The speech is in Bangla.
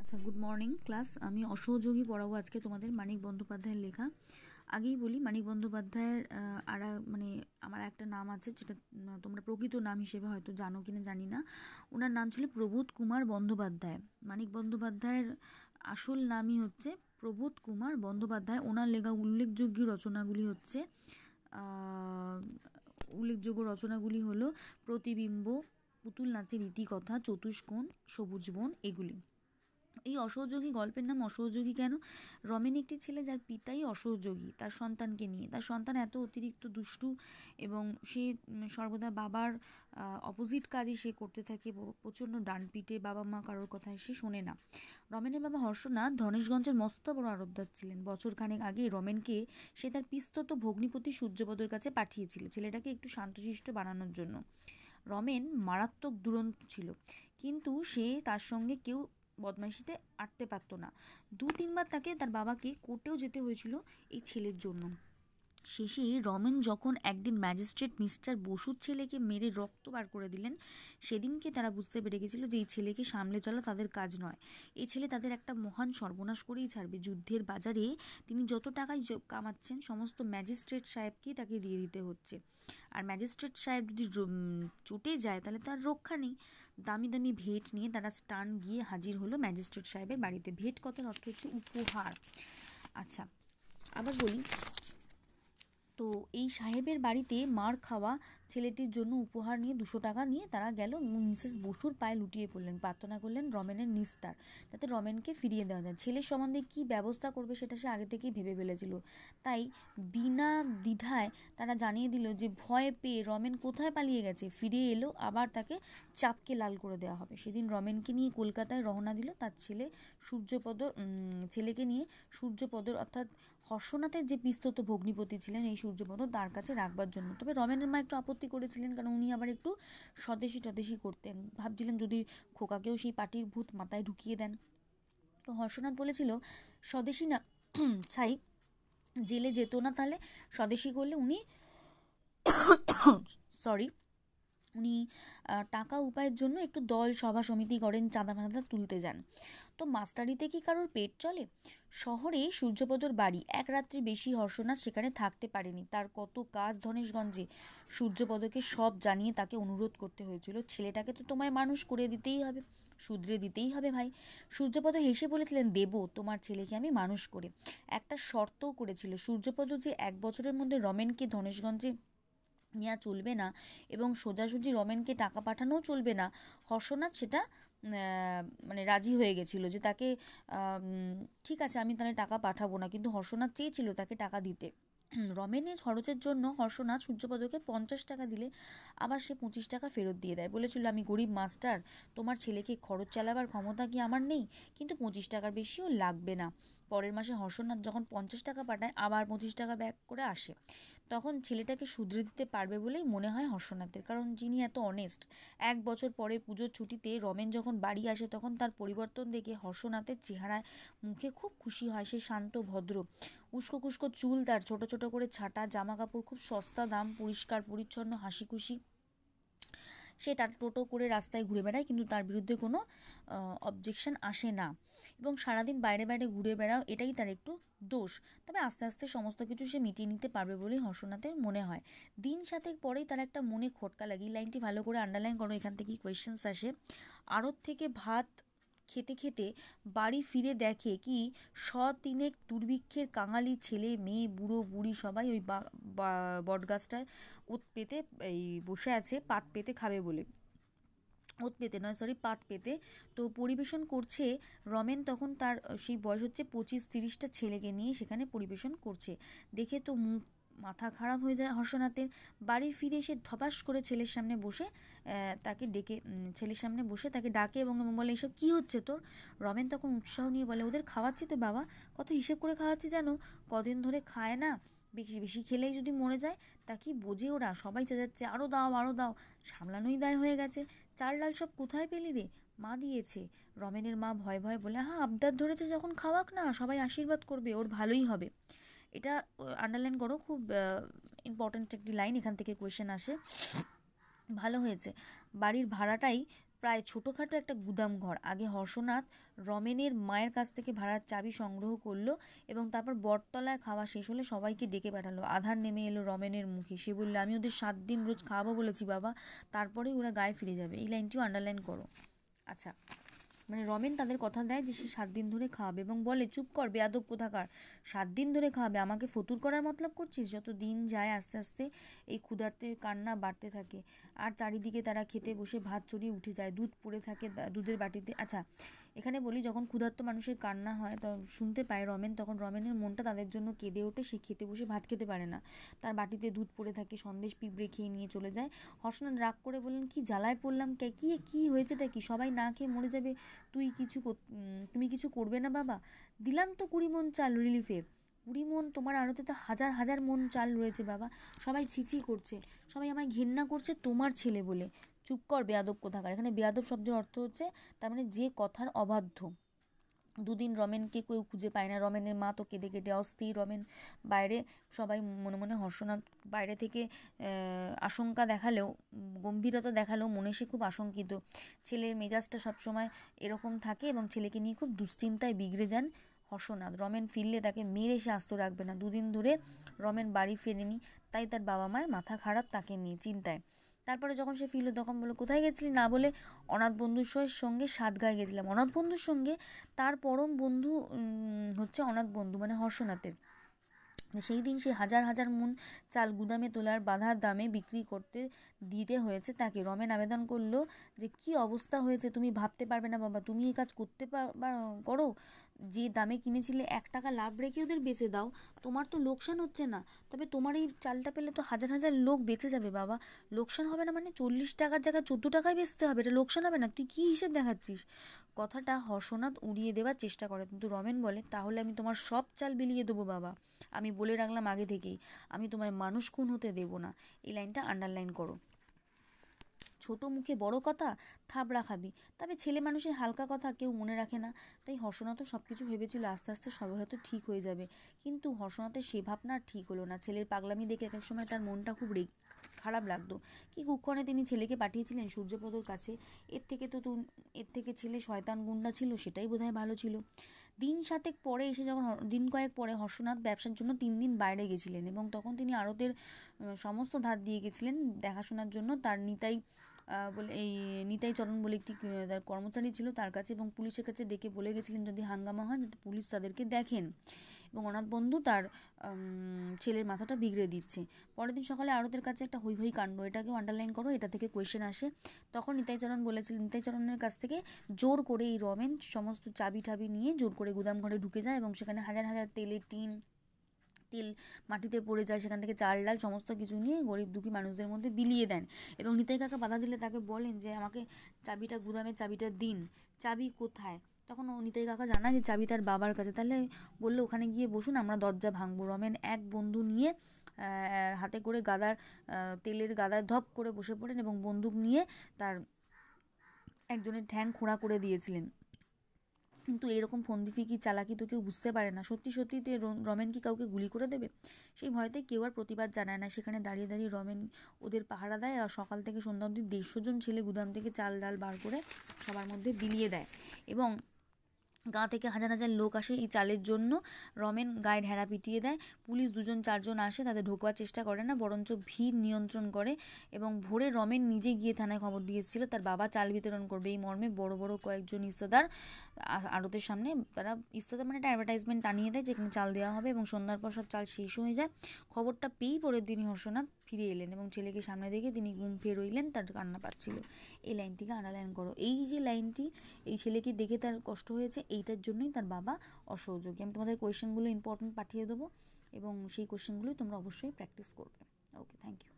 আচ্ছা, গুড মর্নিং ক্লাস। আমি অসহযোগী পড়াবো আজকে তোমাদের মানিক বন্দ্যোপাধ্যায়ের লেখা। আগেই বলি, মানিক বন্দ্যোপাধ্যায়ের আমার একটা নাম আছে, যেটা তোমরা প্রকৃত নাম হিসেবে হয়তো জানো কিনা জানি না। ওনার নাম ছিল প্রবোধ কুমার বন্দ্যোপাধ্যায়। মানিক বন্দ্যোপাধ্যায়ের আসল নামই হচ্ছে প্রবোধ কুমার বন্দ্যোপাধ্যায়। ওনার লেখা উল্লেখযোগ্য রচনাগুলি হলো প্রতিবিম্ব, পুতুল নাচের ইতিকথা, চতুষ্কোণ, সবুজ বন, এগুলি। এই অসহযোগী গল্পের নাম অসহযোগী কেন? রমেন একটি ছেলে যার পিতাই অসহযোগী তার সন্তানকে নিয়ে। তার সন্তান এত অতিরিক্ত দুষ্টু এবং সে সর্বদা বাবার অপোজিট কাজই সে করতে থাকে, প্রচণ্ড ডানপিটে, বাবা মা কারোর কথায় সে শোনে না। রমেনের বাবা হর্ষনাথ ধনেশগঞ্জের মস্ত বড় আড়তদার ছিলেন। বছরখানেক আগে রমেনকে সে তার পিস্তত ভগ্নিপতি সূর্যপদর কাছে পাঠিয়েছিল, ছেলেটাকে একটু শান্তশিষ্ট বানানোর জন্য। রমেন মারাত্মক দুরন্ত ছিল, কিন্তু সে তার সঙ্গে কেউ বদমাইশিতে আটতে পারতো না। 2-3 বার তাকে তার বাবাকে কোর্টেও যেতে হয়েছিল এই ছেলের জন্য। শেষে রমেন যখন একদিন ম্যাজিস্ট্রেট মিস্টার বসুর ছেলেকে মেরে রক্ত বার করে দিলেন, সেদিনকে তারা বুঝতে পেরে গেছিল যে এই ছেলেকে সামলে চলা তাদের কাজ নয়। এই ছেলে তাদের একটা মহান সর্বনাশ করেই ছাড়বে। যুদ্ধের বাজারে তিনি যত টাকাই কামাচ্ছেন সমস্ত ম্যাজিস্ট্রেট সাহেবকেই তাকে দিয়ে দিতে হচ্ছে। আর ম্যাজিস্ট্রেট সাহেব যদি চটে যায় তাহলে তার রক্ষা নেই। দামি দামি ভেট নিয়ে তারা স্টান গিয়ে হাজির হলো ম্যাজিস্ট্রেট সাহেবের বাড়িতে। ভেট কথার অর্থ হচ্ছে উপহার। আচ্ছা, আবার বলি, তো এই সাহেবের বাড়িতে মার খাওয়া ছেলেটির জন্য উপহার নিয়ে 200 টাকা নিয়ে তারা গেল। মিসেস বসুর পায়ে লুটিয়ে পড়লেন, প্রার্থনা করলেন রমেনের নিস্তার, যাতে রমেনকে ফিরিয়ে দেওয়া যায়। ছেলের সম্বন্ধে কী ব্যবস্থা করবে সেটা সে আগে থেকেই ভেবে ফেলেছিল। তাই বিনা দ্বিধায় তারা জানিয়ে দিল যে ভয় পেয়ে রমেন কোথায় পালিয়ে গেছে, ফিরে এলো আবার তাকে চাপকে লাল করে দেওয়া হবে। সেদিন রমেনকে নিয়ে কলকাতায় রওনা দিল তার ছেলেকে নিয়ে সূর্যপদর, অর্থাৎ হর্ষনাথের যে পিস্তত ভগ্নিপতি ছিলেন এই সূর্যপদ, তার কাছে রাখবার জন্য। তবে রমেনের মা একটু আপত্তি করেছিলেন, কারণ উনি আবার একটু স্বদেশি করতেন। ভাবছিলেন যদি খোকাকেও সেই পাটির ভূত মাথায় ঢুকিয়ে দেন। তো হর্ষনাথ বলেছিল স্বদেশি না ছাই জেলে যেত না, তাহলে স্বদেশি করলে উনি টাকা উপায়ের জন্য একটু দল সভা সমিতি করেন, চাঁদা ফাঁদা তুলতে যান। তো মাস্টারিতে কি কারোর পেট চলে? শহরে সূর্যপদর বাড়ি, এক রাত্রি বেশি হর্ষনাথ সেখানে থাকতে পারেনি। তার কত কাজ ধনেশগঞ্জে। সূর্যপদকে সব জানিয়ে তাকে অনুরোধ করতে হয়েছিল, ছেলেটাকে তো তোমায় মানুষ করে দিতেই হবে, শুধরে দিতেই হবে ভাই। সূর্যপদ হেসে বলেছিলেন, দেব তোমার ছেলেকে আমি মানুষ করে। একটা শর্তও করেছিল, সূর্যপদ যে 1 বছরের মধ্যে রমেনকে ধনেশগঞ্জে নেওয়া চলবে না এবং সোজাসুজি রমেনকে টাকা পাঠানোও চলবে না। হর্ষনাথ সেটা রাজি হয়ে গেছিল যে তাকে ঠিক আছে আমি তাহলে টাকা পাঠাবো না, কিন্তু হর্ষনাথ চেয়েছিল তাকে টাকা দিতে। রমেনের খরচের জন্য হর্ষনাথ সূর্যপদকে 50 টাকা দিলে আবার সে 25 টাকা ফেরত দিয়ে দেয়। বলেছিল, আমি গরিব মাস্টার, তোমার ছেলেকে খরচ চালাবার ক্ষমতা কি আমার নেই, কিন্তু 25 টাকার বেশিও লাগবে না। পরের মাসে হর্ষনাথ যখন 50 টাকা পাঠায় আবার 25 টাকা ব্যাক করে আসে। তখন ছেলেটাকে শুধরে দিতে পারবে বলেই মনে হয় হর্ষনাথের, কারণ যিনি এত অনেস্ট। 1 বছর পরে পুজোর ছুটিতে রমেন যখন বাড়ি আসে তখন তার পরিবর্তন দেখে হর্ষনাথের চেহারায় মুখে খুব খুশি হয়। সে শান্ত ভদ্র, উস্কো খুস্কো চুল, তার ছোট ছোট করে ছাটা জামা কাপড়, খুব সস্তা দাম, পরিষ্কার পরিচ্ছন্ন, হাসি খুশি। সে তার টোটো করে রাস্তায় ঘুরে বেড়ায়, কিন্তু তার বিরুদ্ধে কোনো অবজেকশন আসে না এবং সারাদিন বাইরে বাইরে ঘুরে বেড়াও, এটাই তার একটু দোষ। তবে আস্তে আস্তে সমস্ত কিছু সে মিটিয়ে নিতে পারবে বলেই হর্ষনাথের মনে হয়। দিন 7 পরেই তার একটা মনে খটকা লাগে। এই লাইনটি ভালো করে আন্ডারলাইন করো, এখান থেকেই কোয়েশ্চেন্স আসে। আড়ত থেকে ভাত খেতে খেতে বাড়ি ফিরে দেখে কি 100-3 দুর্ভিক্ষের কাঙালি ছেলে মেয়ে বুড়ো বুড়ি সবাই ওই বটগাছটায় ওত পেতে বসে আছে, পাত পেতে খাবে বলে। পাত পেতে তো পরিবেশন করছে। রমেন তখন তার সেই বয়স হচ্ছে 25-30টা ছেলেকে নিয়ে সেখানে পরিবেশন করছে। দেখে তো মাথা খারাপ হয়ে যায় হর্ষনাথের। বাড়ি ফিরে এসে ধপাস করে ছেলের সামনে বসে তাকে ডাকে এবং বলে, এইসব কী হচ্ছে তোর? রমেন তখন উৎসাহ নিয়ে বলে, ওদের খাওয়াচ্ছি তো বাবা, কত হিসেব করে খাওয়াচ্ছি জানো, কদিন ধরে খায় না, বেশি বেশি খেলেই যদি মরে যায়। তা কি বোঝে ওরা? সবাই চেঁচাচ্ছে, আরও দাও, সামলানোই দায় হয়ে গেছে। চাল ডাল সব কোথায় পেলি রে? মা দিয়েছে। রমেনের মা ভয় ভয় বলে, হ্যাঁ আবদার ধরেছে যখন খাওয়াক না, সবাই আশীর্বাদ করবে, ওর ভালোই হবে। এটা আন্ডারলাইন করো, খুব ইম্পর্ট্যান্ট একটি লাইন, এখান থেকে কোয়েশ্চেন আসে। ভালো হয়েছে, বাড়ির ভাড়াটাই প্রায় ছোটোখাটো একটা গুদাম ঘর। আগে হর্ষনাথ রমেনের মায়ের কাছ থেকে ভাড়ার চাবি সংগ্রহ করলো এবং তারপর বটতলায় খাওয়া শেষ হলে সবাইকে ডেকে পাঠালো। আধার নেমে এলো রমেনের মুখে। সে বললো, আমি ওদের 7 দিন রোজ খাওয়াবো বলেছি বাবা, তারপরেই ওরা গায়ে ফিরে যাবে। এই লাইনটিও আন্ডারলাইন করো। আচ্ছা, মানে রমেন তাদের কথা দেয় যে সে 7 দিন ধরে খাওয়াবে এবং বলে, চুপ কর বেয়াদব কোথাকার, 7 দিন ধরে খাওয়াবে, আমাকে ফতুর করার মতলব করছিস? যত দিন যায় আস্তে আস্তে এই ক্ষুধার্তের কান্না বাড়তে থাকে আর চারিদিকে তারা খেতে বসে ভাত চড়িয়ে উঠে যায়, দুধ পড়ে থাকে দুধের বাটিতে। আচ্ছা, এখানে বলি, যখন ক্ষুধার্ত মানুষের কান্না হয় তো শুনতে পায় রমেন, তখন রমেনের মনটা তাদের জন্য কেঁদে ওঠে। সে খেতে বসে ভাত খেতে পারে না, তার বাটিতে দুধ পড়ে থাকে, সন্দেশ পিঁপড়ে খেয়ে নিয়ে চলে যায়। হর্ষনাথ রাগ করে বললেন, কি জ্বালায় পড়লাম, কি হয়েছেটা কি, সবাই না খেয়ে মরে যাবে, তুমি কিছু করবে না বাবা? দিলাম তো 20 মণ চাল রিলিফে। 20 মণ? তোমার আড়তে তো হাজার হাজার মণ চাল রয়েছে বাবা। সবাই ছিছি করছে, সবাই আমায় ঘেন্না করছে তোমার ছেলে বলে। চুপ কর বেয়াদব কোথাকার। এখানে বেয়াদব শব্দের অর্থ হচ্ছে তার মানে যে কথার অবাধ্য। দুদিন রমেনকে কেউ খুঁজে পায় না। রমেনের মা তো কেঁদে কেটে অস্থির। রমেন বাইরে, সবাই মনে মনে হর্ষনাথ বাইরে থেকে আশঙ্কা দেখালেও, গম্ভীরতা দেখালেও মনে সে খুব আশঙ্কিত। ছেলের মেজাজটা সবসময় এরকম থাকে এবং ছেলেকে নিয়ে খুব দুশ্চিন্তায় বিগড়ে যান হর্ষনাথ। রমেন ফিরলে তাকে মেরে সে আস্ত রাখবে না। দুদিন ধরে রমেন বাড়ি ফেরেনি, তাই তার বাবা মায়ের মাথা খারাপ তাকে নিয়ে, চিন্তায়। তারপরে যখন সে ফিরল তখন বললো, কোথায় গেছিলি? না বলে অনাথ বন্ধুর সঙ্গে সাতগাঁয়ে গেছিলাম। অনাথ বন্ধুর সঙ্গে? তার পরম বন্ধু হচ্ছে অনাথ বন্ধু, মানে হর্ষনাথের। সেই দিন সে হাজার হাজার মণ চাল গুদামে তোলার বাধার দামে বিক্রি করতে দিতে হয়েছে তাকে। রমেন আবেদন করলো যে, কি অবস্থা হয়েছে তুমি ভাবতে পারবে না বাবা, তুমি এই কাজ করতে করো, যে দামে কিনেছিলে 1 টাকা লাভ রেখে ওদের বেচে দাও, তোমার তো লোকসান হচ্ছে না। তবে তোমার এই চালটা পেলে তো হাজার হাজার লোক বেঁচে যাবে বাবা। লোকসান হবে না মানে 40 টাকার জায়গায় 14 টাকায় বেচতে হবে, এটা লোকসান হবে না? তুই কি হিসেব দেখাচ্ছিস? কথাটা হর্ষনাথ উড়িয়ে দেওয়ার চেষ্টা করে, কিন্তু রমেন বলে, তাহলে আমি তোমার সব চাল বিলিয়ে দেবো বাবা। আমি বলে রাখলাম আগে থেকেই, আমি তোমায় মানুষ খুন হতে দেব না। এই লাইনটা আন্ডারলাইন করো। ছোট মুখে বড় কথা, থাবড়া খাবি। তবে ছেলে মানুষের হালকা কথা কেউ মনে রাখে না। তাই হর্ষনাথও সব কিছু ভেবেছিল আস্তে আস্তে সবাই হয়তো ঠিক হয়ে যাবে, কিন্তু হর্ষনাথের সে ভাবনা ঠিক হলো না। ছেলের পাগলামি দেখে এক এক সময় তার মনটা খুব খারাপ লাগতো। কি কুক্ষণে তিনি ছেলেকে পাঠিয়েছিলেন সূর্যপদর কাছে। এর থেকে ছেলে শয়তান গুন্ডা ছিল, সেটাই বোধহয় ভালো ছিল। দিন কয়েক পরে হর্ষনাথ ব্যবসার জন্য 3 দিন বাইরে গেছিলেন এবং তখন তিনি আড়তের সমস্ত ধার দিয়ে গেছিলেন দেখাশোনার জন্য তার নিতাই চরণ বলে একটি তার কর্মচারী ছিল তার কাছে, এবং পুলিশের কাছে ডেকে বলে গেছিলেন যদি হাঙ্গামা হয় যাতে পুলিশ তাদেরকে দেখেন, এবং অনাথ বন্ধু তার ছেলের মাথাটা বিগড়ে দিচ্ছে। পরের দিন সকালে আড়তের কাছে একটা হৈ হৈ কাণ্ড, এটাকেও আন্ডারলাইন করো, এটা থেকে কোয়েশ্চেন আসে। তখন নিতাই চরণের কাছ থেকে জোর করে এই রমেন সমস্ত চাবি টাবি নিয়ে জোর করে গুদাম ঘরে ঢুকে যায় এবং সেখানে হাজার হাজার তেল মাটিতে পড়ে যায়, সেখান থেকে চাল ডাল সমস্ত কিছু নিয়ে গরিব দুঃখী মানুষদের মধ্যে বিলিয়ে দেন। এবং নিতাই কাকা বাধা দিলে তাকে বলেন যে, আমাকে গুদামের চাবিটা দিন। চাবি কোথায়? তখন নিতাই কাকা জানায় যে চাবি তার বাবার কাছে। তাহলে বললো, ওখানে গিয়ে বসুন, আমরা দরজা ভাঙবো। রমেন এক বন্ধু নিয়ে হাতে করে তেলের গাদার ধপ করে বসে পড়েন এবং বন্দুক নিয়ে তার একজনের ঠ্যাং খোঁড়া করে দিয়েছিলেন। কিন্তু এরকম ফন্দিফিকি চালাকি তো কেউ বুঝতে পারে না। সত্যিতে রমেন কি কাউকে গুলি করে দেবে? সেই ভয়তে কেউ আর প্রতিবাদ জানায় না। সেখানে দাঁড়িয়ে দাঁড়িয়ে রমেন ওদের পাহারা দেয় আর সকাল থেকে সন্ধ্যা অবধি 150 জন ছেলে গুদাম থেকে চাল ডাল বার করে সবার মধ্যে বিলিয়ে দেয় এবং গাঁ থেকে হাজার হাজার লোক আসে এই চালের জন্য। রমেন গায়ে ঢেড়া পিটিয়ে দেয়। পুলিশ 2-4 জন আসে, তাদের ঢোকবার চেষ্টা করে না, বরঞ্চ ভিড় নিয়ন্ত্রণ করে। এবং ভোরে রমেন নিজে গিয়ে থানায় খবর দিয়েছিল তার বাবা চাল বিতরণ করবে। এই মর্মে বড় বড় কয়েকজন ইস্তাদার আড়তের সামনে, তারা ইস্তাদার মানে একটা অ্যাডভার্টাইজমেন্ট টানিয়ে দেয় যেখানে চাল দেওয়া হবে, এবং সন্ধ্যার পর সব চাল শেষও হয়ে যায়। খবরটা পেয়েই পরের দিনই হর্ষনাথ ফিরে এলেন এবং ছেলেকে সামনে দেখে তিনি ঘুম ফিরে রইলেন, তার কান্না পাচ্ছিল। এই লাইনটিকে আন্ডারলাইন করো। এই যে লাইনটি, এই ছেলেকে দেখে তার কষ্ট হয়েছে, এইটার জন্যই তার বাবা অসহযোগী। আমি তোমাদের কোয়েশ্চেনগুলো ইম্পর্টেন্ট পাঠিয়ে দেবো এবং সেই কোয়েশ্চেনগুলোই তোমরা অবশ্যই প্র্যাকটিস করবে। ওকে, থ্যাংক ইউ।